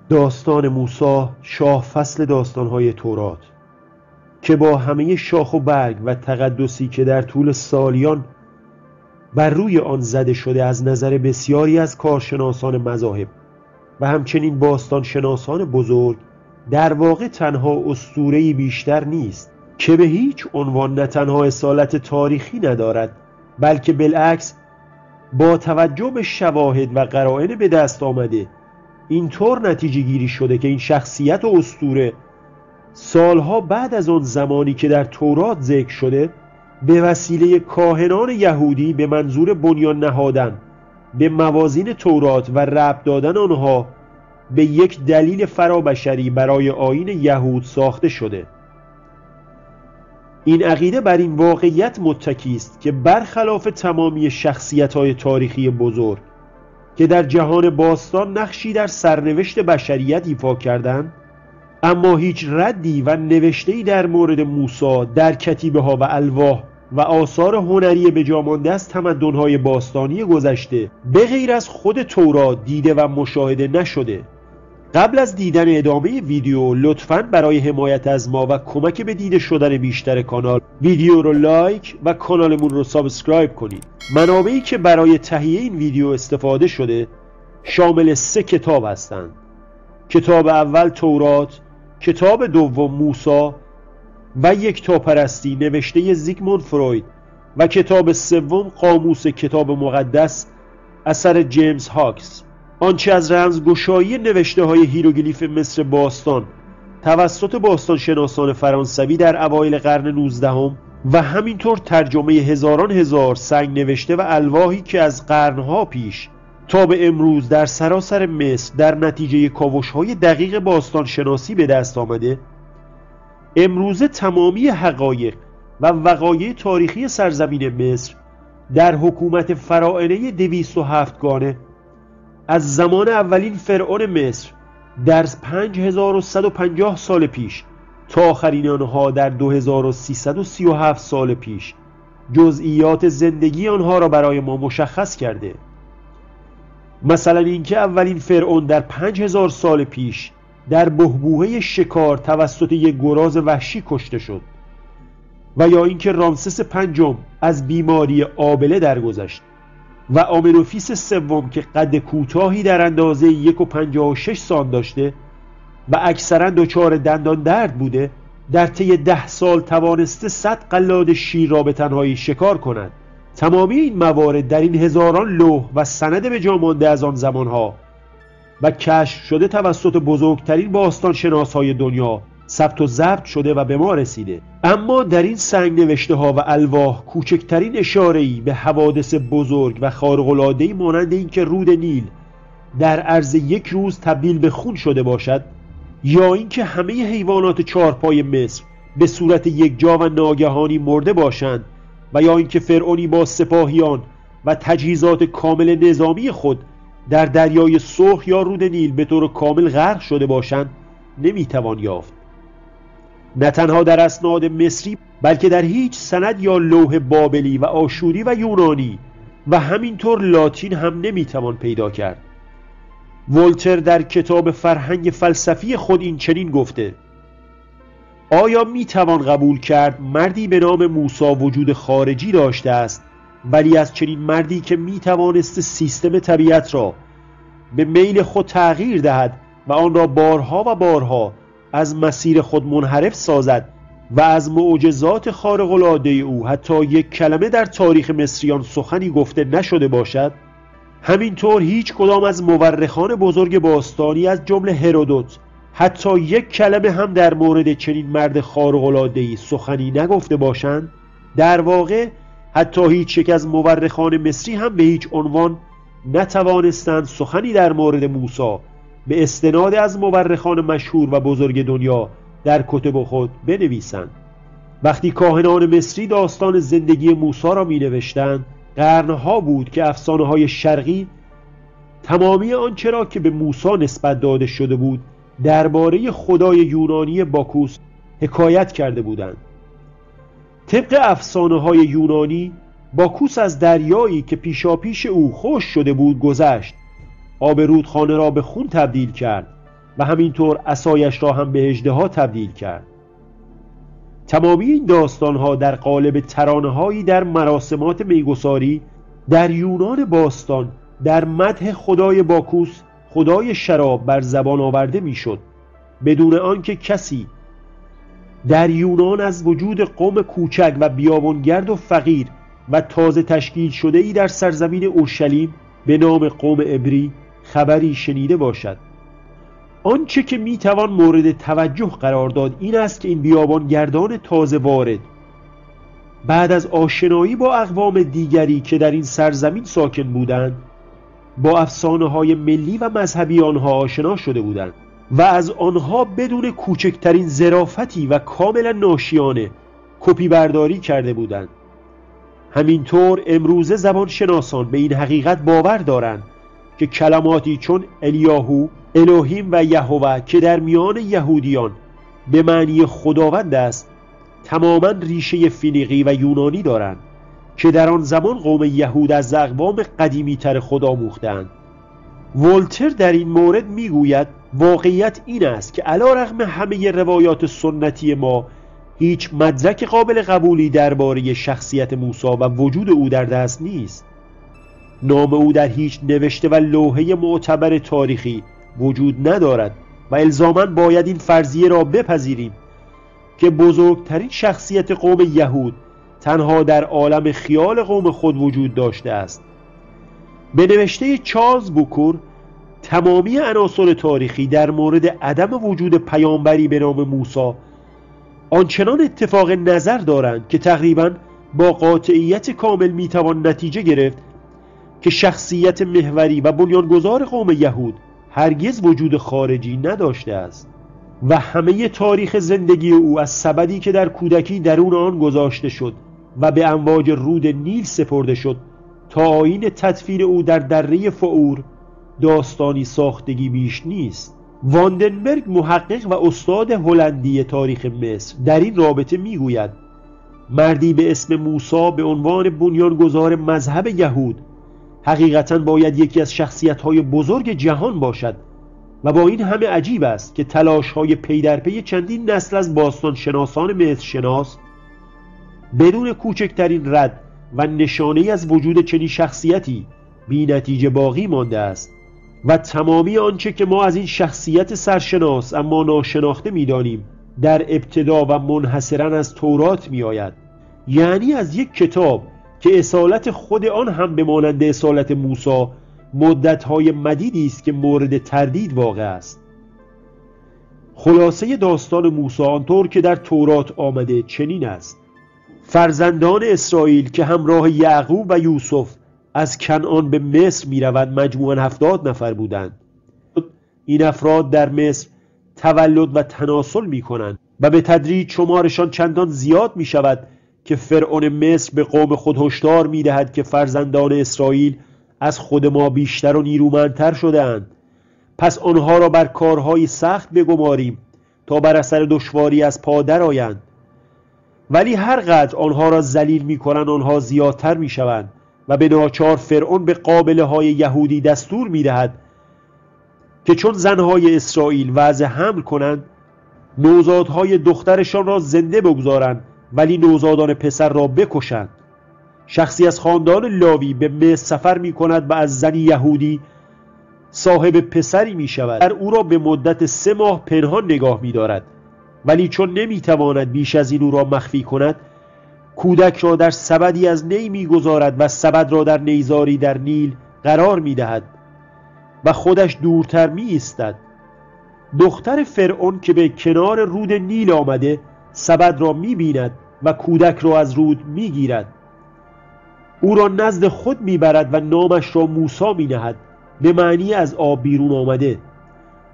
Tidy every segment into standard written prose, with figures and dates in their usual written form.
داستان موسی، شاه فصل داستان‌های تورات، که با همه شاخ و برگ و تقدسی که در طول سالیان بر روی آن زده شده از نظر بسیاری از کارشناسان مذاهب و همچنین باستانشناسان بزرگ، در واقع تنها اسطوره‌ای بیشتر نیست که به هیچ عنوان نه تنها اصالت تاریخی ندارد، بلکه بالعکس با توجه به شواهد و قرائن به دست آمده اینطور نتیجه گیری شده که این شخصیت و اسطوره سالها بعد از آن زمانی که در تورات ذکر شده به وسیله کاهنان یهودی به منظور بنیان نهادن به موازین تورات و ربط دادن آنها به یک دلیل فرابشری برای آیین یهود ساخته شده. این عقیده بر این واقعیت متکی است که برخلاف تمامی شخصیت‌های تاریخی بزرگ که در جهان باستان نقشی در سرنوشت بشریت ایفا کردند، اما هیچ ردی و نوشته‌ای در مورد موسی در کتیبه‌ها و الواح و آثار هنری بجامانده از تمدن‌های باستانی گذشته به غیر از خود تورات دیده و مشاهده نشده. قبل از دیدن ادامه ویدیو لطفاً برای حمایت از ما و کمک به دیده شدن بیشتر کانال ویدیو رو لایک و کانالمون رو سابسکرایب کنید. منابعی که برای تهیه این ویدیو استفاده شده شامل 3 کتاب هستند: کتاب اول تورات، کتاب دوم موسی و یکتاپرستی نوشته زیگموند فروید و کتاب سوم قاموس کتاب مقدس اثر جیمز هاکس. آنچه از رمزگشایی نوشته های هیروگلیف مصر باستان توسط باستانشناسان فرانسوی در اوایل قرن 19 و همینطور ترجمه هزاران هزار سنگ نوشته و الواحی که از قرنها پیش تا به امروز در سراسر مصر در نتیجه کاوش‌های دقیق باستانشناسی به دست آمده، امروزه تمامی حقایق و وقایع تاریخی سرزمین مصر در حکومت فراعنه 207 گانه از زمان اولین فرعون مصر در 5150 سال پیش تا آخرین آنها در 2337 سال پیش جزئیات زندگی آنها را برای ما مشخص کرده. مثلا اینکه اولین فرعون در 5000 سال پیش در بحبوحه شکار توسط یک گراز وحشی کشته شد، و یا اینکه رامسس پنجم از بیماری آبله درگذشت و آمنوفیس سوم که قد کوتاهی در اندازه 1.56 سانت داشته و اکثرا دچار دندان درد بوده در طی 10 سال توانسته 100 قلاد شیر را به تنهایی شکار کند. تمامی این موارد در این هزاران لوح و سند به جا مانده از آن زمانها و کشف شده توسط بزرگترین باستانشناس‌های دنیا ثبت و ضبط شده و به ما رسیده. اما در این سنگ نوشته ها و الواح کوچکترین اشاره‌ای به حوادث بزرگ و خارق‌العاده‌ای مانند اینکه رود نیل در عرض یک روز تبدیل به خون شده باشد، یا اینکه همه حیوانات چهارپای مصر به صورت یکجا و ناگهانی مرده باشند، و یا اینکه فرعونی با سپاهیان و تجهیزات کامل نظامی خود در دریای سرخ یا رود نیل به طور کامل غرق شده باشند، نمیتوان یافت. نه تنها در اسناد مصری بلکه در هیچ سند یا لوح بابلی و آشوری و یونانی و همینطور لاتین هم نمیتوان پیدا کرد. ولتر در کتاب فرهنگ فلسفی خود این چنین گفته: آیا میتوان قبول کرد مردی به نام موسی وجود خارجی داشته است، ولی از چنین مردی که میتوانست سیستم طبیعت را به میل خود تغییر دهد و آن را بارها و بارها از مسیر خود منحرف سازد و از معجزات خارق‌العاده او حتی یک کلمه در تاریخ مصریان سخنی گفته نشده باشد؟ همینطور هیچ کدام از مورخان بزرگ باستانی از جمله هرودوت حتی یک کلمه هم در مورد چنین مرد خارق‌العاده‌ای سخنی نگفته باشند. در واقع حتی هیچ یک از مورخان مصری هم به هیچ عنوان نتوانستند سخنی در مورد موسی به استناد از مورخان مشهور و بزرگ دنیا در کتب خود بنویسند. وقتی کاهنان مصری داستان زندگی موسی را می نوشتند، قرنها بود که افسانه‌های شرقی تمامی آنچه را که به موسی نسبت داده شده بود درباره خدای یونانی باکوس حکایت کرده بودند. طبق افسانه‌های یونانی، باکوس از دریایی که پیشاپیش او خشک شده بود گذشت، آب رودخانه را به خون تبدیل کرد و همینطور عصایش را هم به اژدها تبدیل کرد. تمامی این داستانها در قالب ترانه‌هایی در مراسمات میگساری در یونان باستان در مدح خدای باکوس، خدای شراب، بر زبان آورده میشد، بدون آنکه کسی در یونان از وجود قوم کوچک و بیابانگرد و فقیر و تازه تشکیل شده ای در سرزمین اورشلیم به نام قوم عبری خبری شنیده باشد. آنچه که میتوان مورد توجه قرار داد این است که این بیابانگردان تازه وارد بعد از آشنایی با اقوام دیگری که در این سرزمین ساکن بودند با افسانه‌های ملی و مذهبی آنها آشنا شده بودند و از آنها بدون کوچکترین ظرافتی و کاملا ناشیانه کپی برداری کرده بودند. همینطور امروزه زبانشناسان به این حقیقت باور دارند که کلماتی چون الیاهو، الوهیم و یهوه که در میان یهودیان به معنی خداوند است تماما ریشه فینیقی و یونانی دارند که در آن زمان قوم یهود از اقوام قدیمی تر خود آموختند. ولتر در این مورد میگوید واقعیت این است که علیرغم همه روایات سنتی ما هیچ مدرک قابل قبولی درباره شخصیت موسی و وجود او در دست نیست. نام او در هیچ نوشته و لوحه معتبر تاریخی وجود ندارد و الزاماً باید این فرضیه را بپذیریم که بزرگترین شخصیت قوم یهود تنها در عالم خیال قوم خود وجود داشته است. به نوشته چارلز بوکور تمامی عناصر تاریخی در مورد عدم وجود پیامبری به نام موسی آنچنان اتفاق نظر دارند که تقریباً با قاطعیت کامل میتوان نتیجه گرفت که شخصیت محوری و بنیانگذار قوم یهود هرگز وجود خارجی نداشته است و همه تاریخ زندگی او از سبدی که در کودکی درون آن گذاشته شد و به امواج رود نیل سپرده شد تا آیین تدفین او در دره فعور داستانی ساختگی بیش نیست. واندنبرگ محقق و استاد هلندی تاریخ مصر در این رابطه میگوید مردی به اسم موسی به عنوان بنیانگذار مذهب یهود حقیقتاً باید یکی از شخصیت‌های بزرگ جهان باشد و با این همه عجیب است که تلاش‌های پی در پی چندین نسل از باستان شناسان مصر شناس بدون کوچکترین رد و نشانه‌ای از وجود چنین شخصیتی بی نتیجه باقی مانده است و تمامی آنچه که ما از این شخصیت سرشناس اما ناشناخته می‌دانیم در ابتدا و منحصراً از تورات می‌آید، یعنی از یک کتاب که اصالت خود آن هم به مانند اصالت موسی مدت‌های مدیدی است که مورد تردید واقع است. خلاصه داستان موسی آنطور که در تورات آمده چنین است: فرزندان اسرائیل که همراه یعقوب و یوسف از کنعان به مصر می‌روند مجموعاً 70 نفر بودند. این افراد در مصر تولد و تناسل می‌کنند و به تدریج شمارشان چندان زیاد می‌شود که فرعون مصر به قوم خود هشدار می‌دهد که فرزندان اسرائیل از خود ما بیشتر و نیرومندتر شده‌اند، پس آنها را بر کارهای سخت بگماریم تا بر اثر دشواری از پا درآیند. ولی هر قدر آنها را ذلیل می‌کنند آنها زیادتر می‌شوند و به ناچار فرعون به قابله‌های یهودی دستور می‌دهد که چون زنهای اسرائیل وضع حمل کنند نوزادهای دخترشان را زنده بگذارند ولی نوزادان پسر را بکشند. شخصی از خاندان لاوی به مصر سفر می کند و از زنی یهودی صاحب پسری می شود. در او را به مدت 3 ماه پنهان نگاه می دارد، ولی چون نمی تواند بیش از این او را مخفی کند کودک را در سبدی از نی می گذارد و سبد را در نیزاری در نیل قرار می دهد و خودش دورتر می ایستد. دختر فرعون که به کنار رود نیل آمده سبد را می بیند و کودک را از رود می گیرد، او را نزد خود می برد و نامش را موسی می نهد، به معنی از آب بیرون آمده.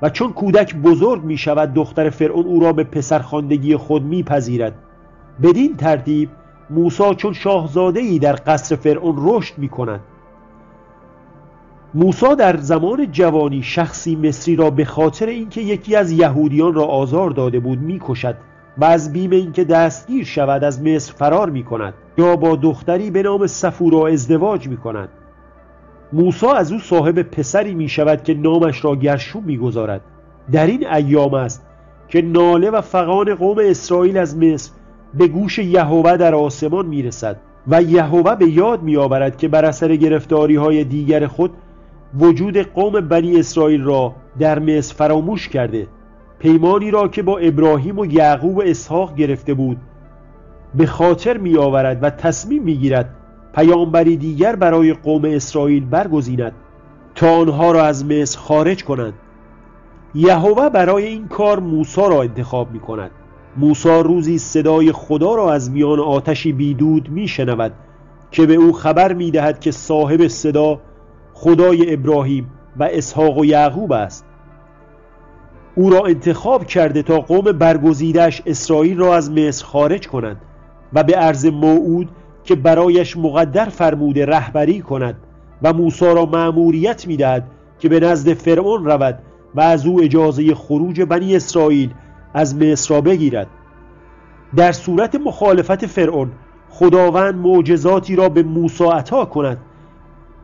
و چون کودک بزرگ می شود دختر فرعون او را به پسرخواندگی خود می پذیرد. بدین ترتیب موسی چون شاهزاده‌ای در قصر فرعون رشد می کند. موسی در زمان جوانی شخصی مصری را به خاطر اینکه یکی از یهودیان را آزار داده بود می کشد و از بیم اینکه دستگیر شود از مصر فرار می کند یا با دختری به نام صفورا ازدواج می کند. موسی از او صاحب پسری می شود که نامش را گرشوم می گذارد. در این ایام است که ناله و فغان قوم اسرائیل از مصر به گوش یهوه در آسمان میرسد و یهوه به یاد میآورد که بر اثر گرفتاری‌های دیگر خود وجود قوم بنی اسرائیل را در مصر فراموش کرده. پیمانی را که با ابراهیم و یعقوب و اسحاق گرفته بود به خاطر میآورد و تصمیم میگیرد پیامبری دیگر برای قوم اسرائیل برگزیند تا آنها را از مصر خارج کنند. یهوه برای این کار موسی را انتخاب می کند. موسی روزی صدای خدا را از میان آتشی بیدود می شنود که به او خبر می دهد که صاحب صدا خدای ابراهیم و اسحاق و یعقوب است. او را انتخاب کرده تا قوم برگزیده‌اش اسرائیل را از مصر خارج کنند و به عرض موعود که برایش مقدر فرموده رهبری کند و موسی را مأموریت می دهد که به نزد فرعون رود و از او اجازه خروج بنی اسرائیل از مصر را بگیرد. در صورت مخالفت فرعون خداوند معجزاتی را به موسی عطا کند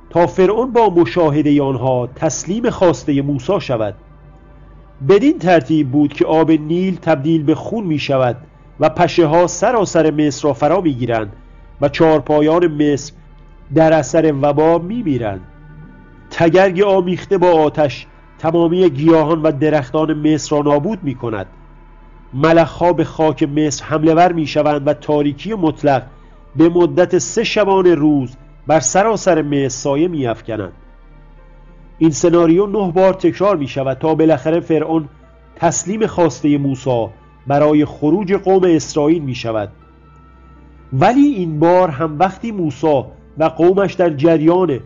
تا فرعون با مشاهده آنها تسلیم خواسته موسی شود. بدین ترتیب بود که آب نیل تبدیل به خون می شود و پشه ها سراسر مصر را فرا می گیرند و چارپایان مصر در اثر وبا می میرند. تگرگ آمیخته با آتش تمامی گیاهان و درختان مصر را نابود می کند. ملخ‌ها به خاک مصر حمله ور می شوند و تاریکی مطلق به مدت 3 شبانه روز بر سراسر مصر سایه می افکنند. این سناریو 9 بار تکرار می شود تا بالاخره فرعون تسلیم خواسته موسی برای خروج قوم اسرائیل می شود. ولی این بار هم وقتی موسی و قومش در جریان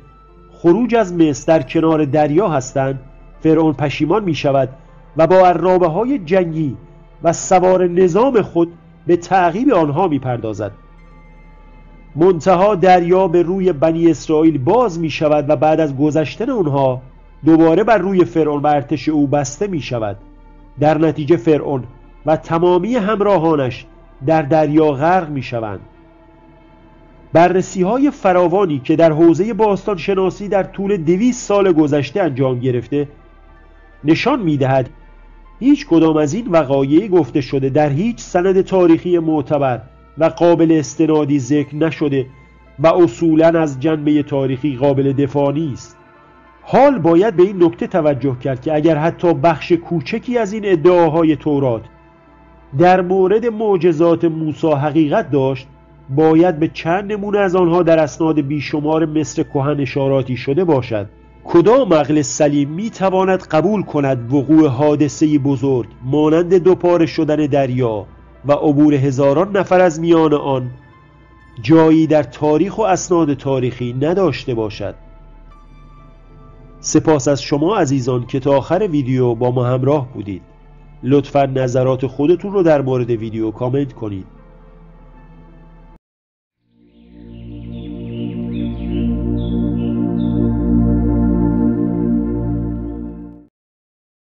خروج از مصر در کنار دریا هستند، فرعون پشیمان می شود و با عرابه های جنگی و سوار نظام خود به تعقیب آنها می پردازد. منتها دریا به روی بنی اسرائیل باز می شود و بعد از گذشتن آنها دوباره بر روی فرعون و ارتش او بسته می شود. در نتیجه فرعون و تمامی همراهانش در دریا غرق می شوند. بررسی های فراوانی که در حوزه باستان شناسی در طول 200 سال گذشته انجام گرفته نشان می دهد هیچ کدام از این وقایع گفته شده در هیچ سند تاریخی معتبر و قابل استنادی ذکر نشده و اصولاً از جنبه تاریخی قابل دفاع نیست. حال باید به این نکته توجه کرد که اگر حتی بخش کوچکی از این ادعاهای تورات در مورد معجزات موسی حقیقت داشت، باید به چند نمونه از آنها در اسناد بیشمار مصر کهن اشاراتی شده باشد. کدام عقل سلیم می تواند قبول کند وقوع حادثه‌ای بزرگ مانند دوپاره شدن دریا و عبور هزاران نفر از میان آن جایی در تاریخ و اسناد تاریخی نداشته باشد؟ سپاس از شما عزیزان که تا آخر ویدیو با ما همراه بودید. لطفاً نظرات خودتون رو در مورد ویدیو کامنت کنید.